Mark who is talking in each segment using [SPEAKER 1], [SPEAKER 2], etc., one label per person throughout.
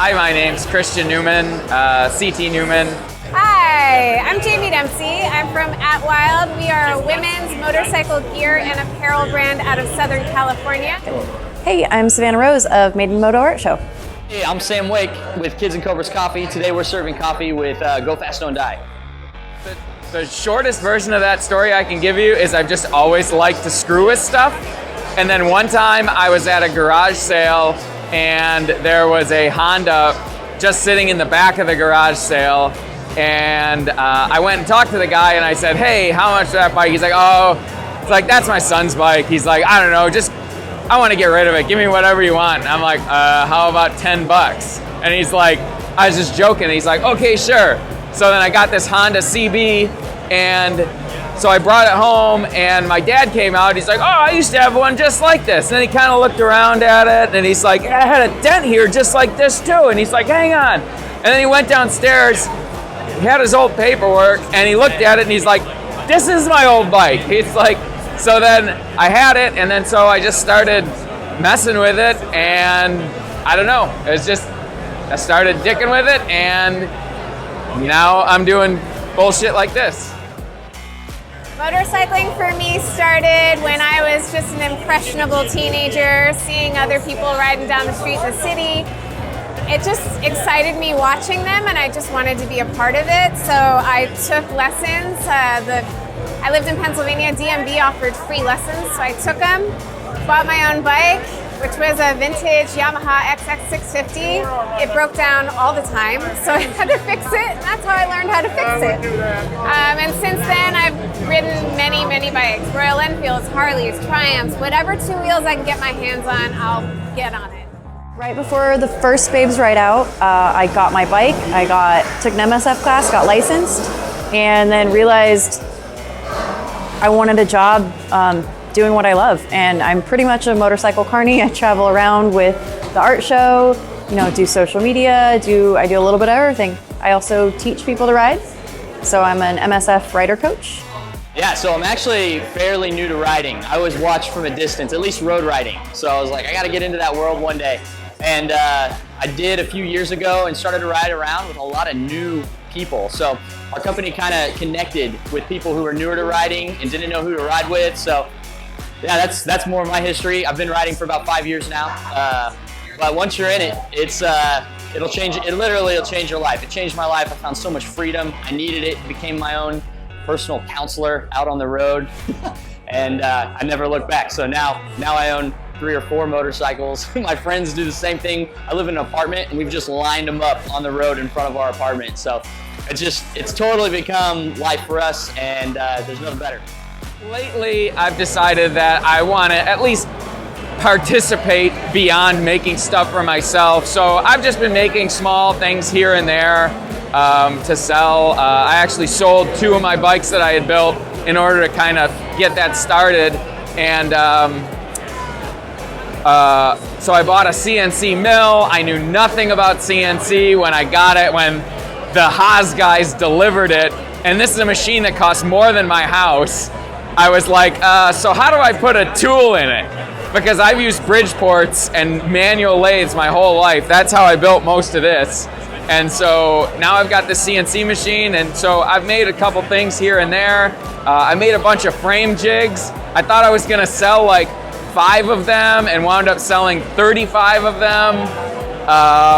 [SPEAKER 1] Hi, my name's Christian Newman, CT Newman.
[SPEAKER 2] Hi, I'm Jamie Dempsey. I'm from At Wild. We are a women's motorcycle gear and apparel brand out of Southern California.
[SPEAKER 3] Hey, I'm Savannah Rose of Maiden Moto Art Show.
[SPEAKER 4] Hey, I'm Sam Wake with Kids and Cobras Coffee. Today we're serving coffee with Go Fast Don't Die.
[SPEAKER 1] The shortest version of that story I can give you is I've just always liked to screw with stuff. And then one time I was at a garage sale and there was a Honda just sitting in the back of the garage sale. And I went and talked to the guy and I said, hey, how much is that bike? He's like, oh, it's like, that's my son's bike. He's like, I don't know, I want to get rid of it. Give me whatever you want. And I'm like, how about $10? And he's like, I was just joking. He's like, okay, sure. So then I got this Honda CB, and so I brought it home, and my dad came out. He's like, oh, I used to have one just like this. And then he kind of looked around at it, and he's like, I had a dent here just like this too. And he's like, hang on. And then he went downstairs. He had his old paperwork, and he looked at it, and he's like, this is my old bike. He's like, so then I had it, and then so I just started messing with it, and I don't know. It was just, I started dicking with it, and now I'm doing bullshit like this.
[SPEAKER 2] Motorcycling for me started when I was just an impressionable teenager, seeing other people riding down the street in the city. It just excited me watching them, and I just wanted to be a part of it. So I took lessons. I lived in Pennsylvania. DMV offered free lessons, so I took them, bought my own bike, which was a vintage Yamaha XX650. It broke down all the time, so I had to fix it, and that's how I learned how to fix it. And since then, I've ridden many, many bikes. Royal Enfields, Harleys, Triumphs, whatever two wheels I can get my hands on, I'll get on it.
[SPEAKER 3] Right before the first Babes Ride Out, I got my bike. Took an MSF class, got licensed, and then realized I wanted a job doing what I love. And I'm pretty much a motorcycle carny. I travel around with the art show, do social media, I do a little bit of everything. I also teach people to ride. So I'm an MSF rider coach.
[SPEAKER 4] Yeah, so I'm actually fairly new to riding. I always watched from a distance, at least road riding. So I was like, I gotta get into that world one day. And I did a few years ago and started to ride around with a lot of new people. So our company kind of connected with people who were newer to riding and didn't know who to ride with. So yeah, that's more of my history. I've been riding for about 5 years now. But once you're in it, it'll change. It literally will change your life. It changed my life. I found so much freedom. I needed it. It became my own personal counselor out on the road. And I never looked back. So now I own 3 or 4 motorcycles. My friends do the same thing. I live in an apartment, and we've just lined them up on the road in front of our apartment. So it's totally become life for us, and there's nothing better.
[SPEAKER 1] Lately, I've decided that I want to at least participate beyond making stuff for myself. So I've just been making small things here and there to sell. I actually sold 2 of my bikes that I had built in order to kind of get that started. And so I bought a CNC mill. I knew nothing about CNC when I got it, when the Haas guys delivered it. And this is a machine that costs more than my house. I was like, so how do I put a tool in it? Because I've used Bridgeports and manual lathes my whole life. That's how I built most of this. And so now I've got the CNC machine, and so I've made a couple things here and there. I made a bunch of frame jigs. I thought I was gonna sell like 5 of them and wound up selling 35 of them.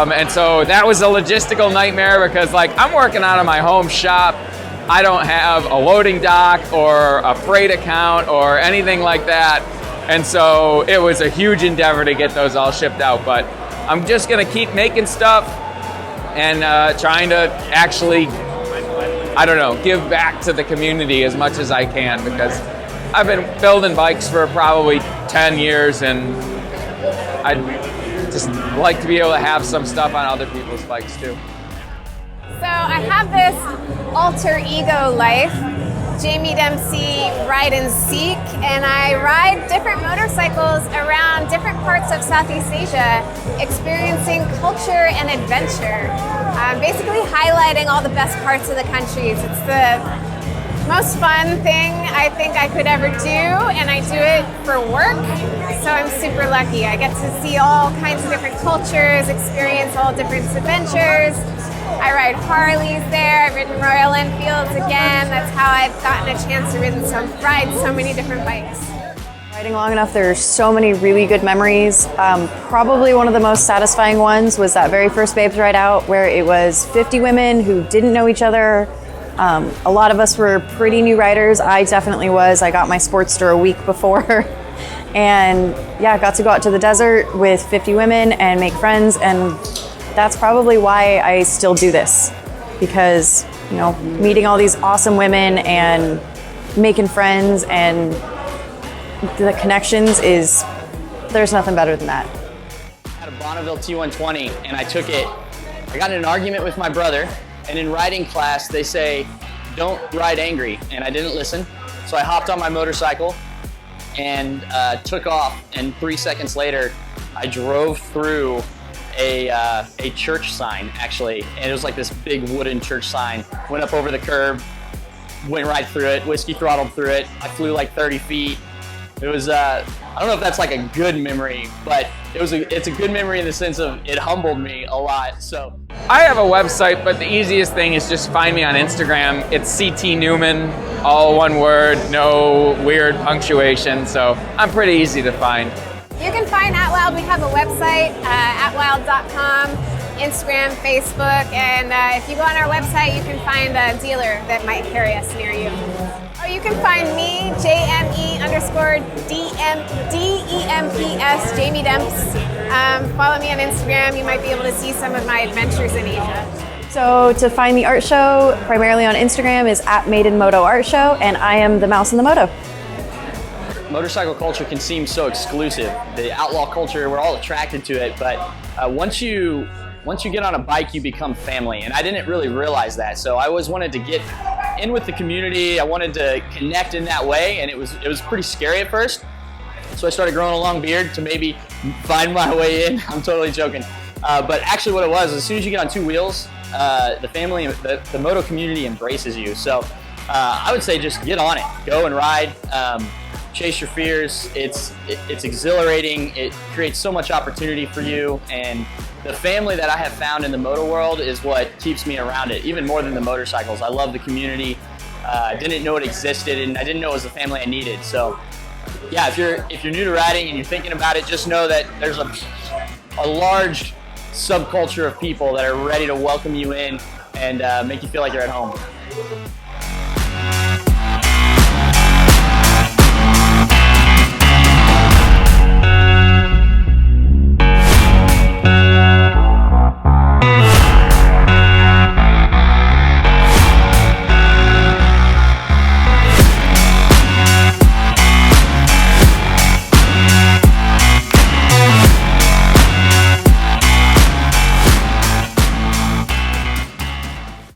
[SPEAKER 1] And so that was a logistical nightmare because like I'm working out of my home shop. I don't have a loading dock or a freight account or anything like that. And so it was a huge endeavor to get those all shipped out. But I'm just gonna keep making stuff and trying to actually, give back to the community as much as I can, because I've been building bikes for probably 10 years and I'd just like to be able to have some stuff on other people's bikes too.
[SPEAKER 2] So I have this alter ego life, Jamie Dempsey Ride and Seek, and I ride different motorcycles around different parts of Southeast Asia, experiencing culture and adventure. Basically highlighting all the best parts of the countries. It's Most fun thing I think I could ever do, and I do it for work, so I'm super lucky. I get to see all kinds of different cultures, experience all different adventures. I ride Harleys there, I've ridden Royal Enfields again. That's how I've gotten a chance to ride so many different bikes.
[SPEAKER 3] Riding long enough, there's so many really good memories. Probably one of the most satisfying ones was that very first Babes Ride Out, where it was 50 women who didn't know each other. A lot of us were pretty new riders. I definitely was. I got my Sportster a week before. And yeah, got to go out to the desert with 50 women and make friends. And that's probably why I still do this. Because, you know, meeting all these awesome women and making friends and the connections there's nothing better than that.
[SPEAKER 4] I had a Bonneville T120 and I got in an argument with my brother, and in riding class they say, don't ride angry, and I didn't listen. So I hopped on my motorcycle and took off, and 3 seconds later I drove through a church sign, actually, and it was like this big wooden church sign. Went up over the curb, went right through it, whiskey throttled through it. I flew like 30 feet. It was, I don't know if that's like a good memory, but it's a good memory in the sense of it humbled me a lot, so.
[SPEAKER 1] I have a website, but the easiest thing is just find me on Instagram. It's CT Newman, all one word, no weird punctuation, so I'm pretty easy to find.
[SPEAKER 2] You can find Atwild. We have a website, atwild.com, Instagram, Facebook, and if you go on our website, you can find a dealer that might carry us near you. Or you can find me, JME_DEMPS, Jamie Demps. Follow me on Instagram. You might be able to see some of my adventures in Asia.
[SPEAKER 3] So to find the art show, primarily on Instagram, is @MaidenMotoArtShow, and I am the mouse in the moto.
[SPEAKER 4] Motorcycle culture can seem so exclusive. The outlaw culture, we're all attracted to it, but once you get on a bike, you become family, and I didn't really realize that. So I always wanted to get in with the community. I wanted to connect in that way, and it was pretty scary at first. So I started growing a long beard to maybe find my way in. I'm totally joking. But actually what it was, as soon as you get on two wheels, the family, the moto community embraces you. So I would say just get on it, go and ride. Chase your fears. It's exhilarating. It creates so much opportunity for you, and the family that I have found in the moto world is what keeps me around it, even more than the motorcycles. I love the community. I didn't know it existed, and I didn't know it was the family I needed. So yeah, if you're new to riding and you're thinking about it, just know that there's a large subculture of people that are ready to welcome you in and make you feel like you're at home.